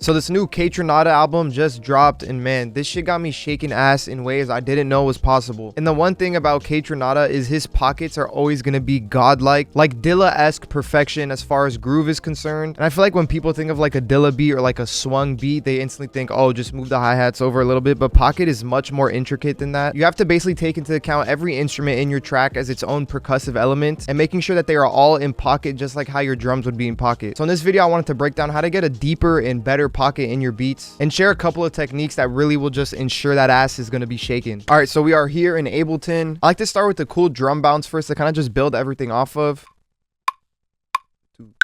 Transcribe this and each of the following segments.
So this new Kaytranada album just dropped, and man, this shit got me shaking ass in ways I didn't know was possible. And the one thing about Kaytranada is his pockets are always gonna be godlike, like Dilla-esque perfection as far as groove is concerned. And I feel like when people think of like a Dilla beat or like a swung beat, they instantly think, oh, just move the hi-hats over a little bit. But Pocket is much more intricate than that. You have to basically take into account every instrument in your track as its own percussive element and making sure that they are all in pocket, just like how your drums would be in pocket. So in this video, I wanted to break down how to get a deeper and better pocket in your beats and share a couple of techniques that really will just ensure that ass is going to be shaken. All right, so we are here in Ableton. I like to start with the cool drum bounce first to kind of just build everything off of.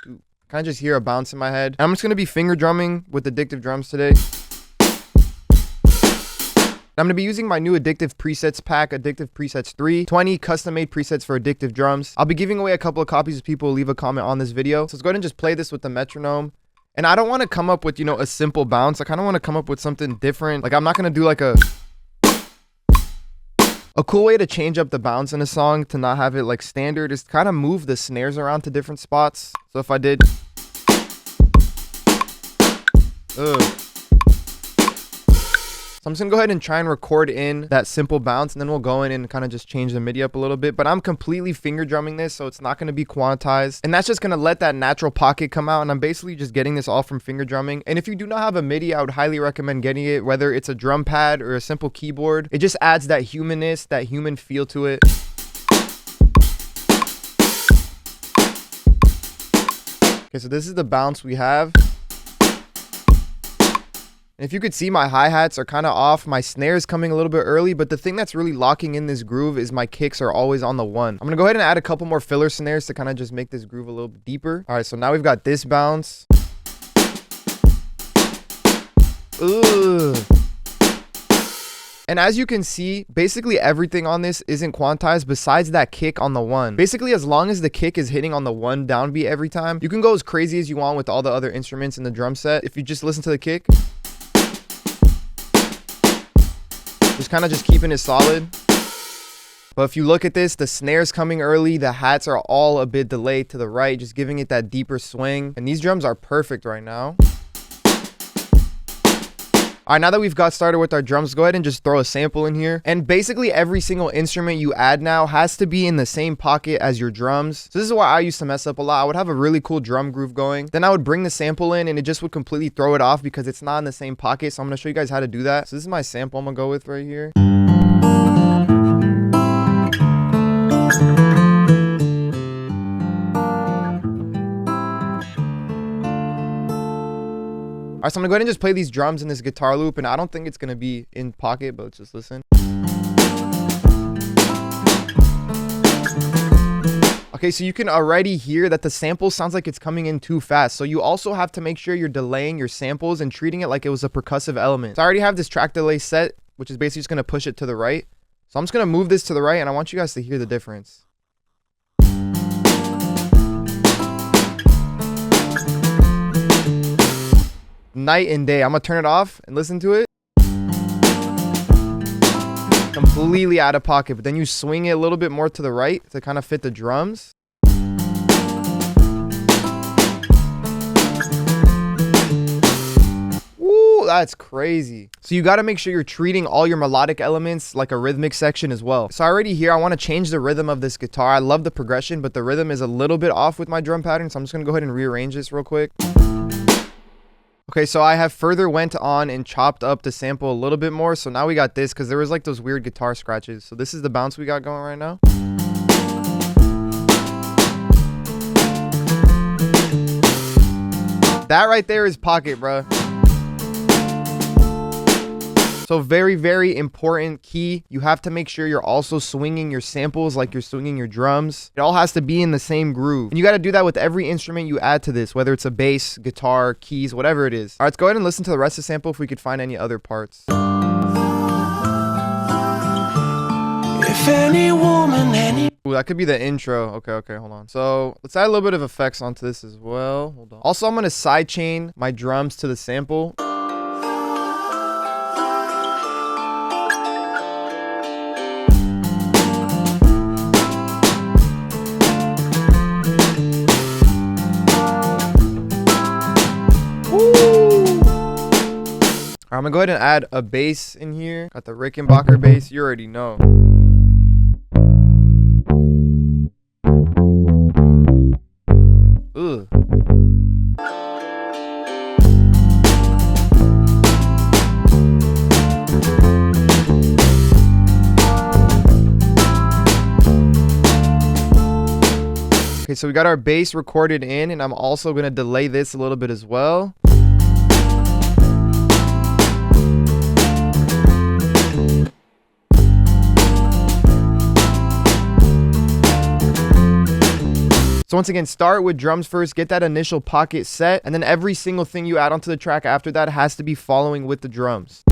Kind of just hear a bounce in my head. And I'm just going to be finger drumming with Addictive Drums today. I'm going to be using my new Addictive Presets pack, Addictive Presets 3, 20 custom-made presets for Addictive Drums. I'll be giving away a couple of copies if people leave a comment on this video. So let's go ahead and just play this with the metronome. And I don't want to come up with, you know, a simple bounce. I kind of want to come up with something different. Like, I'm not going to do like a cool way to change up the bounce in a song to not have it like standard is kind of move the snares around to different spots. So if I did So I'm just gonna go ahead and try and record in that simple bounce, and then we'll go in and kind of just change the MIDI up a little bit. But I'm completely finger drumming this, so it's not gonna be quantized. And that's just gonna let that natural pocket come out. And I'm basically just getting this all from finger drumming. And if you do not have a MIDI, I would highly recommend getting it, whether it's a drum pad or a simple keyboard. It just adds that humanness, that human feel to it. Okay, so this is the bounce we have. And if you could see, my hi-hats are kind of off, my snare is coming a little bit early, but the thing that's really locking in this groove is my kicks are always on the one. I'm gonna go ahead and add a couple more filler snares to kind of just make this groove a little bit deeper. All right, so now we've got this bounce. Ugh. And as you can see, basically everything on this isn't quantized besides that kick on the one. Basically, as long as the kick is hitting on the one downbeat every time, you can go as crazy as you want with all the other instruments in the drum set. If you just listen to the kick, just kind of just keeping it solid. But if you look at this, the snare's coming early, the hats are all a bit delayed to the right, just giving it that deeper swing. And these drums are perfect right now. All right, now that we've got started with our drums, go ahead and just throw a sample in here. And basically every single instrument you add now has to be in the same pocket as your drums. So this is why I used to mess up a lot. I would have a really cool drum groove going. Then I would bring the sample in and it just would completely throw it off because it's not in the same pocket. So I'm gonna show you guys how to do that. So this is my sample I'm gonna go with right here. All right, so I'm gonna go ahead and just play these drums in this guitar loop, and I don't think it's gonna be in pocket, but let's just listen. Okay, so you can already hear that the sample sounds like it's coming in too fast. So you also have to make sure you're delaying your samples and treating it like it was a percussive element. So I already have this track delay set, which is basically just gonna push it to the right. So I'm just gonna move this to the right, and I want you guys to hear the difference. Night and day. I'm gonna turn it off and listen to it. Completely out of pocket, but then you swing it a little bit more to the right to kind of fit the drums. Ooh, that's crazy. So you got to make sure you're treating all your melodic elements like a rhythmic section as well. So already here, I want to change the rhythm of this guitar. I love the progression, but the rhythm is a little bit off with my drum pattern. So I'm just gonna go ahead and rearrange this real quick. Okay, so I have further went on and chopped up the sample a little bit more. So now we got this because there was like those weird guitar scratches. So this is the bounce we got going right now. That right there is pocket, bruh. So very, very important key. You have to make sure you're also swinging your samples like you're swinging your drums. It all has to be in the same groove. And you got to do that with every instrument you add to this, whether it's a bass, guitar, keys, whatever it is. All right, let's go ahead and listen to the rest of the sample if we could find any other parts. If any woman, Ooh, that could be the intro. Okay, hold on. So let's add a little bit of effects onto this as well. Hold on. Also, I'm going to sidechain my drums to the sample. I'm gonna go ahead and add a bass in here. Got the Rickenbacker bass. You already know. Ugh. Okay, so we got our bass recorded in, and I'm also gonna delay this a little bit as well. So once again, start with drums first, get that initial pocket set, and then every single thing you add onto the track after that has to be following with the drums.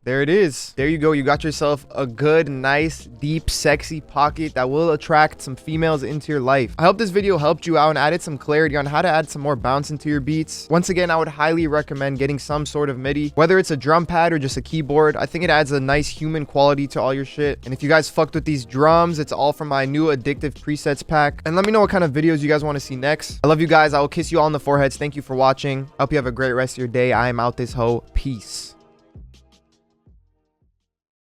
There it is. There you go. You got yourself a good, nice, deep, sexy pocket that will attract some females into your life. I hope this video helped you out and added some clarity on how to add some more bounce into your beats. Once again, I would highly recommend getting some sort of MIDI, whether it's a drum pad or just a keyboard. I think it adds a nice human quality to all your shit. And if you guys fucked with these drums, it's all from my new addictive presets pack. And let me know what kind of videos you guys want to see next. I love you guys. I will kiss you all on the foreheads. Thank you for watching. I hope you have a great rest of your day. I am out this hoe. Peace.